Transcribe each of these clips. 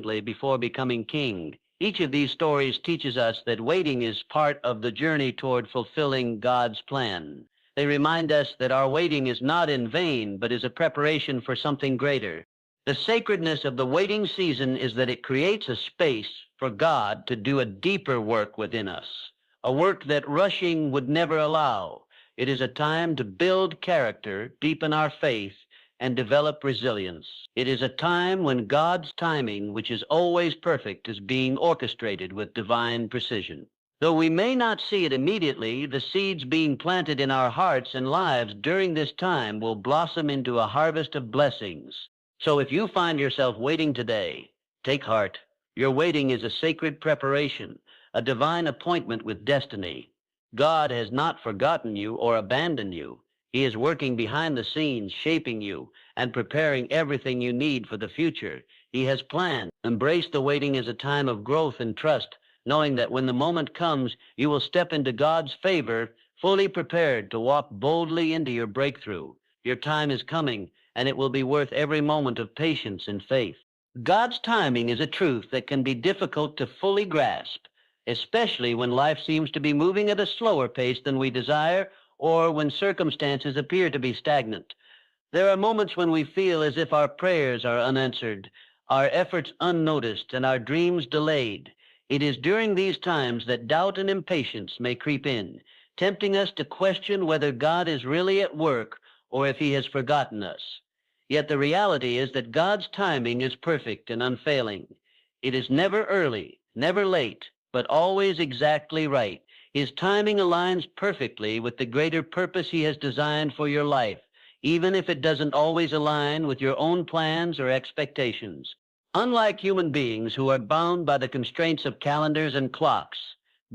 before becoming king. Each of these stories teaches us that waiting is part of the journey toward fulfilling God's plan. They remind us that our waiting is not in vain, but is a preparation for something greater. The sacredness of the waiting season is that it creates a space for God to do a deeper work within us, a work that rushing would never allow. It is a time to build character, deepen our faith, and develop resilience. It is a time when God's timing, which is always perfect, is being orchestrated with divine precision. Though we may not see it immediately, the seeds being planted in our hearts and lives during this time will blossom into a harvest of blessings. So if you find yourself waiting today, take heart. Your waiting is a sacred preparation, a divine appointment with destiny. God has not forgotten you or abandoned you. He is working behind the scenes, shaping you and preparing everything you need for the future. He has planned. Embrace the waiting as a time of growth and trust, knowing that when the moment comes, you will step into God's favor, fully prepared to walk boldly into your breakthrough. Your time is coming, and it will be worth every moment of patience and faith. God's timing is a truth that can be difficult to fully grasp, especially when life seems to be moving at a slower pace than we desire, or when circumstances appear to be stagnant. There are moments when we feel as if our prayers are unanswered, our efforts unnoticed, and our dreams delayed. It is during these times that doubt and impatience may creep in, tempting us to question whether God is really at work or if he has forgotten us. Yet the reality is that God's timing is perfect and unfailing. It is never early, never late, but always exactly right. His timing aligns perfectly with the greater purpose he has designed for your life, even if it doesn't always align with your own plans or expectations. Unlike human beings who are bound by the constraints of calendars and clocks,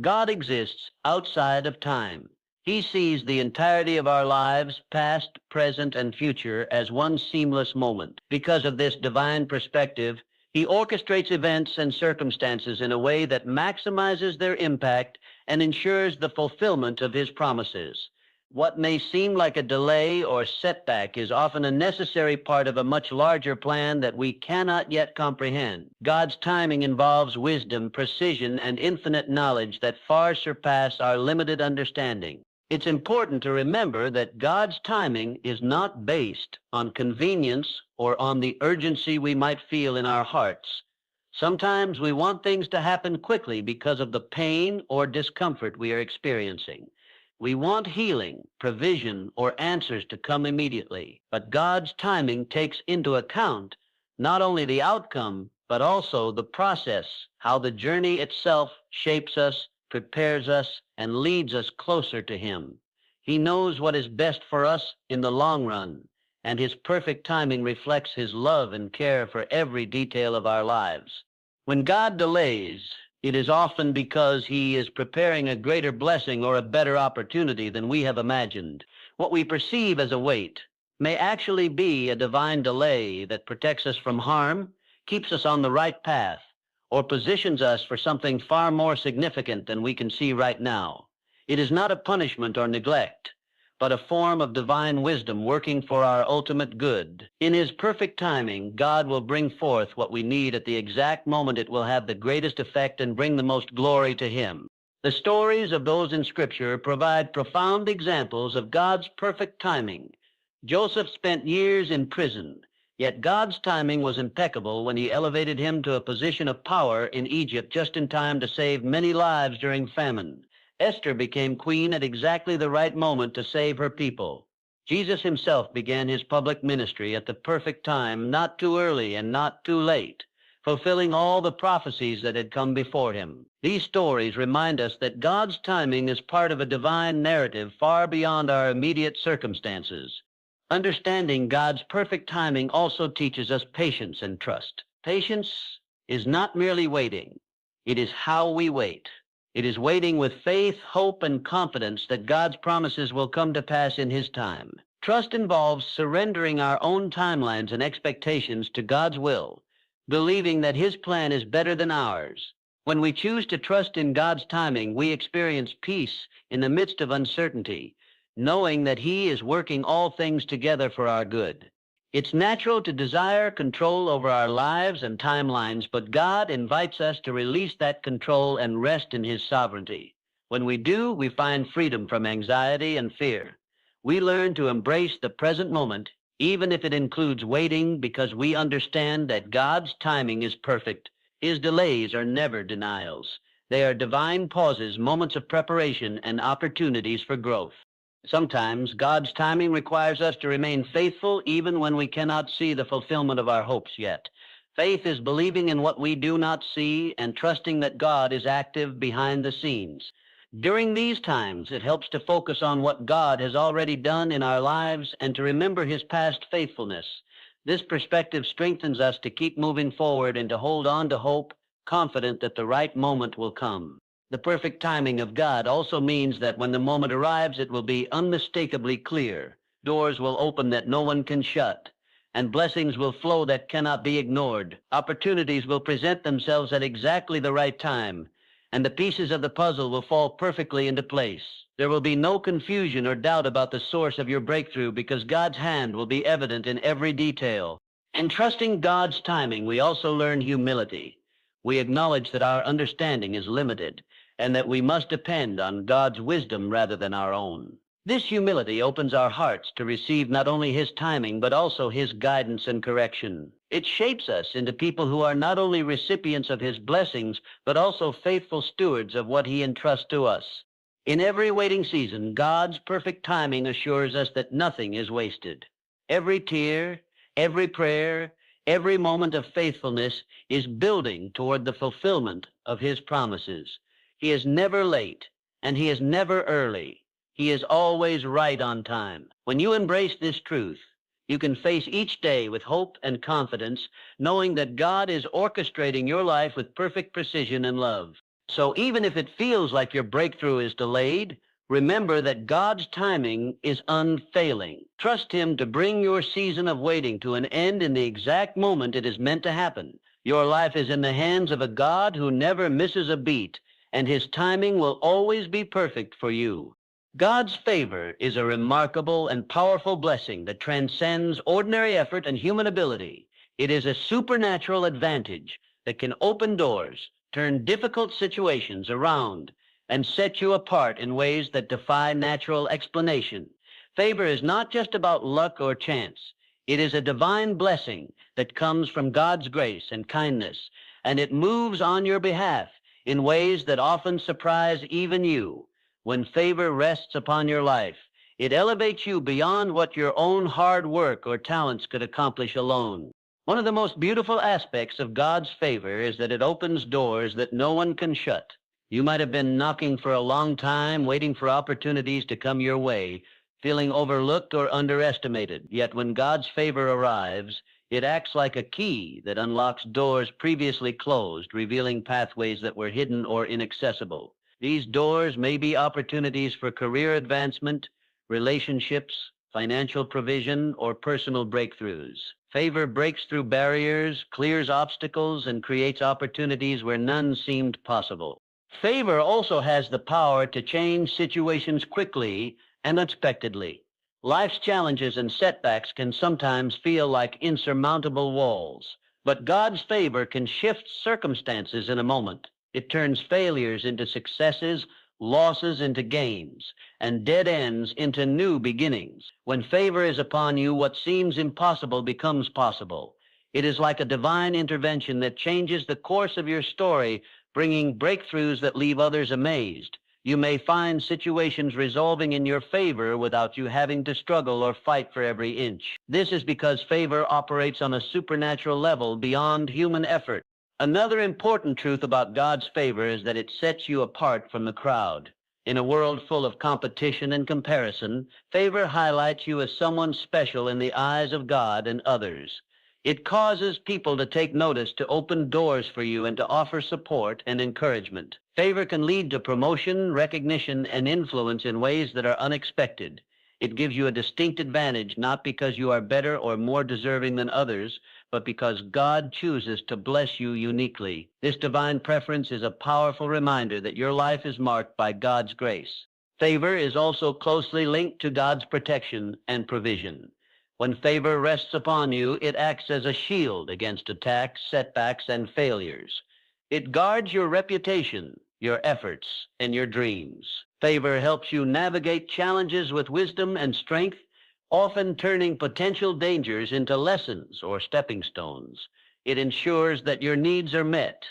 God exists outside of time. He sees the entirety of our lives, past, present, and future, as one seamless moment. Because of this divine perspective, he orchestrates events and circumstances in a way that maximizes their impact and ensures the fulfillment of his promises. What may seem like a delay or setback is often a necessary part of a much larger plan that we cannot yet comprehend. God's timing involves wisdom, precision, and infinite knowledge that far surpass our limited understanding. It's important to remember that God's timing is not based on convenience or on the urgency we might feel in our hearts. Sometimes we want things to happen quickly because of the pain or discomfort we are experiencing. We want healing, provision, or answers to come immediately. But God's timing takes into account not only the outcome, but also the process, how the journey itself shapes us, prepares us, and leads us closer to him. He knows what is best for us in the long run, and his perfect timing reflects his love and care for every detail of our lives. When God delays, it is often because he is preparing a greater blessing or a better opportunity than we have imagined. What we perceive as a wait may actually be a divine delay that protects us from harm, keeps us on the right path, or positions us for something far more significant than we can see right now. It is not a punishment or neglect, but a form of divine wisdom working for our ultimate good. In his perfect timing, God will bring forth what we need at the exact moment it will have the greatest effect and bring the most glory to him. The stories of those in Scripture provide profound examples of God's perfect timing. Joseph spent years in prison, yet God's timing was impeccable when he elevated him to a position of power in Egypt just in time to save many lives during famine. Esther became queen at exactly the right moment to save her people. Jesus himself began his public ministry at the perfect time, not too early and not too late, fulfilling all the prophecies that had come before him. These stories remind us that God's timing is part of a divine narrative far beyond our immediate circumstances. Understanding God's perfect timing also teaches us patience and trust. Patience is not merely waiting. It is how we wait. It is waiting with faith, hope, and confidence that God's promises will come to pass in his time. Trust involves surrendering our own timelines and expectations to God's will, believing that his plan is better than ours. When we choose to trust in God's timing, we experience peace in the midst of uncertainty, knowing that he is working all things together for our good. It's natural to desire control over our lives and timelines, but God invites us to release that control and rest in His sovereignty. When we do, we find freedom from anxiety and fear. We learn to embrace the present moment, even if it includes waiting, because we understand that God's timing is perfect. His delays are never denials. They are divine pauses, moments of preparation, and opportunities for growth. Sometimes God's timing requires us to remain faithful even when we cannot see the fulfillment of our hopes yet. Faith is believing in what we do not see and trusting that God is active behind the scenes. During these times, it helps to focus on what God has already done in our lives and to remember His past faithfulness. This perspective strengthens us to keep moving forward and to hold on to hope, confident that the right moment will come. The perfect timing of God also means that when the moment arrives, it will be unmistakably clear. Doors will open that no one can shut, and blessings will flow that cannot be ignored. Opportunities will present themselves at exactly the right time, and the pieces of the puzzle will fall perfectly into place. There will be no confusion or doubt about the source of your breakthrough because God's hand will be evident in every detail. In trusting God's timing, we also learn humility. We acknowledge that our understanding is limited and that we must depend on God's wisdom rather than our own. This humility opens our hearts to receive not only His timing, but also His guidance and correction. It shapes us into people who are not only recipients of His blessings, but also faithful stewards of what He entrusts to us. In every waiting season, God's perfect timing assures us that nothing is wasted. Every tear, every prayer, every moment of faithfulness is building toward the fulfillment of His promises. He is never late, and He is never early. He is always right on time. When you embrace this truth, you can face each day with hope and confidence, knowing that God is orchestrating your life with perfect precision and love. So even if it feels like your breakthrough is delayed, remember that God's timing is unfailing. Trust Him to bring your season of waiting to an end in the exact moment it is meant to happen. Your life is in the hands of a God who never misses a beat, and His timing will always be perfect for you. God's favor is a remarkable and powerful blessing that transcends ordinary effort and human ability. It is a supernatural advantage that can open doors, turn difficult situations around, and set you apart in ways that defy natural explanation. Favor is not just about luck or chance. It is a divine blessing that comes from God's grace and kindness, and it moves on your behalf in ways that often surprise even you. When favor rests upon your life, it elevates you beyond what your own hard work or talents could accomplish alone. One of the most beautiful aspects of God's favor is that it opens doors that no one can shut. You might have been knocking for a long time, waiting for opportunities to come your way, feeling overlooked or underestimated. Yet when God's favor arrives, it acts like a key that unlocks doors previously closed, revealing pathways that were hidden or inaccessible. These doors may be opportunities for career advancement, relationships, financial provision, or personal breakthroughs. Favor breaks through barriers, clears obstacles, and creates opportunities where none seemed possible. Favor also has the power to change situations quickly and unexpectedly. Life's challenges and setbacks can sometimes feel like insurmountable walls, but God's favor can shift circumstances in a moment. It turns failures into successes, losses into gains, and dead ends into new beginnings. When favor is upon you, what seems impossible becomes possible. It is like a divine intervention that changes the course of your story, bringing breakthroughs that leave others amazed. You may find situations resolving in your favor without you having to struggle or fight for every inch. This is because favor operates on a supernatural level beyond human effort. Another important truth about God's favor is that it sets you apart from the crowd. In a world full of competition and comparison, favor highlights you as someone special in the eyes of God and others. It causes people to take notice, to open doors for you, and to offer support and encouragement. Favor can lead to promotion, recognition, and influence in ways that are unexpected. It gives you a distinct advantage, not because you are better or more deserving than others, but because God chooses to bless you uniquely. This divine preference is a powerful reminder that your life is marked by God's grace. Favor is also closely linked to God's protection and provision. When favor rests upon you, it acts as a shield against attacks, setbacks, and failures. It guards your reputation, your efforts, and your dreams. Favor helps you navigate challenges with wisdom and strength, often turning potential dangers into lessons or stepping stones. It ensures that your needs are met,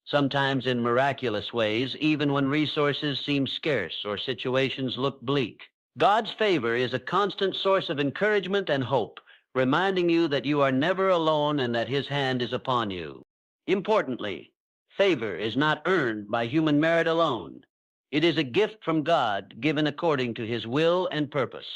sometimes in miraculous ways, even when resources seem scarce or situations look bleak. God's favor is a constant source of encouragement and hope, reminding you that you are never alone and that His hand is upon you. Importantly, favor is not earned by human merit alone. It is a gift from God given according to His will and purpose.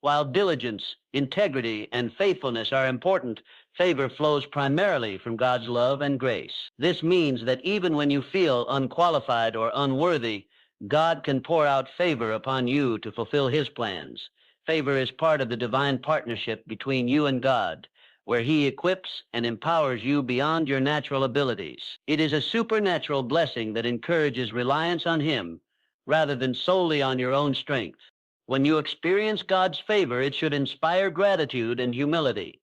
While diligence, integrity, and faithfulness are important, favor flows primarily from God's love and grace. This means that even when you feel unqualified or unworthy, God can pour out favor upon you to fulfill His plans. Favor is part of the divine partnership between you and God, where He equips and empowers you beyond your natural abilities. It is a supernatural blessing that encourages reliance on Him rather than solely on your own strength. When you experience God's favor, it should inspire gratitude and humility.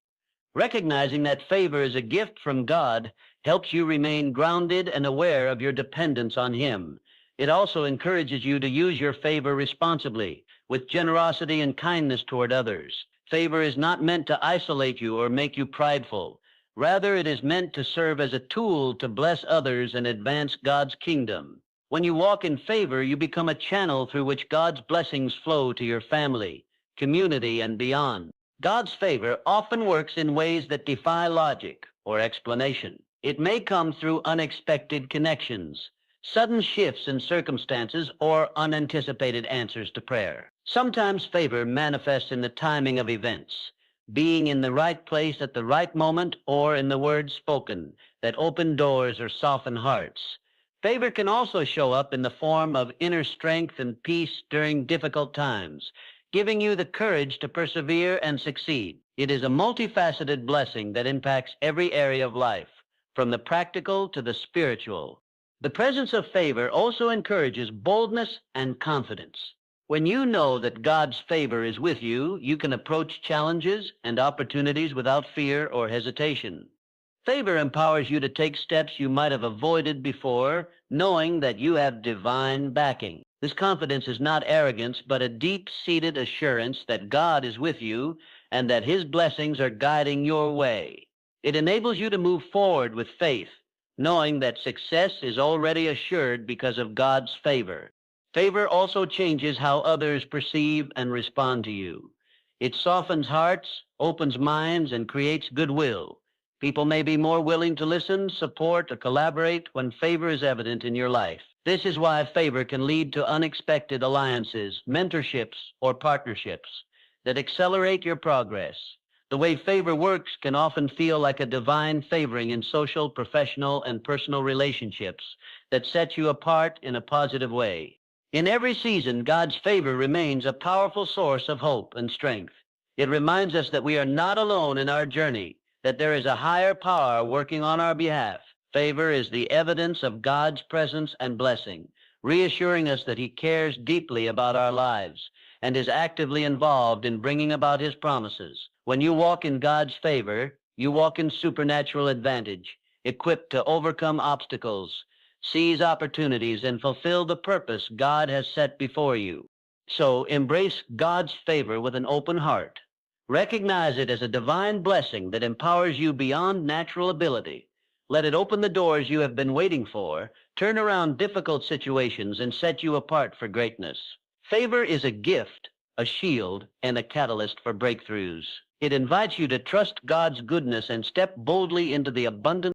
Recognizing that favor is a gift from God helps you remain grounded and aware of your dependence on Him. It also encourages you to use your favor responsibly, with generosity and kindness toward others. Favor is not meant to isolate you or make you prideful. Rather, it is meant to serve as a tool to bless others and advance God's kingdom. When you walk in favor, you become a channel through which God's blessings flow to your family, community, and beyond. God's favor often works in ways that defy logic or explanation. It may come through unexpected connections, sudden shifts in circumstances, or unanticipated answers to prayer. Sometimes favor manifests in the timing of events, being in the right place at the right moment, or in the words spoken that open doors or soften hearts. Favor can also show up in the form of inner strength and peace during difficult times, giving you the courage to persevere and succeed. It is a multifaceted blessing that impacts every area of life, from the practical to the spiritual. The presence of favor also encourages boldness and confidence. When you know that God's favor is with you, you can approach challenges and opportunities without fear or hesitation. Favor empowers you to take steps you might have avoided before, knowing that you have divine backing. This confidence is not arrogance, but a deep-seated assurance that God is with you and that His blessings are guiding your way. It enables you to move forward with faith, knowing that success is already assured because of God's favor. Favor also changes how others perceive and respond to you. It softens hearts, opens minds, and creates goodwill. People may be more willing to listen, support, or collaborate when favor is evident in your life. This is why favor can lead to unexpected alliances, mentorships, or partnerships that accelerate your progress. The way favor works can often feel like a divine favoring in social, professional, and personal relationships that set you apart in a positive way. In every season, God's favor remains a powerful source of hope and strength. It reminds us that we are not alone in our journey, that there is a higher power working on our behalf. Favor is the evidence of God's presence and blessing, reassuring us that He cares deeply about our lives and is actively involved in bringing about His promises. When you walk in God's favor, you walk in supernatural advantage, equipped to overcome obstacles, seize opportunities, and fulfill the purpose God has set before you. So embrace God's favor with an open heart. Recognize it as a divine blessing that empowers you beyond natural ability. Let it open the doors you have been waiting for, turn around difficult situations, and set you apart for greatness. Favor is a gift, a shield, and a catalyst for breakthroughs. It invites you to trust God's goodness and step boldly into the abundant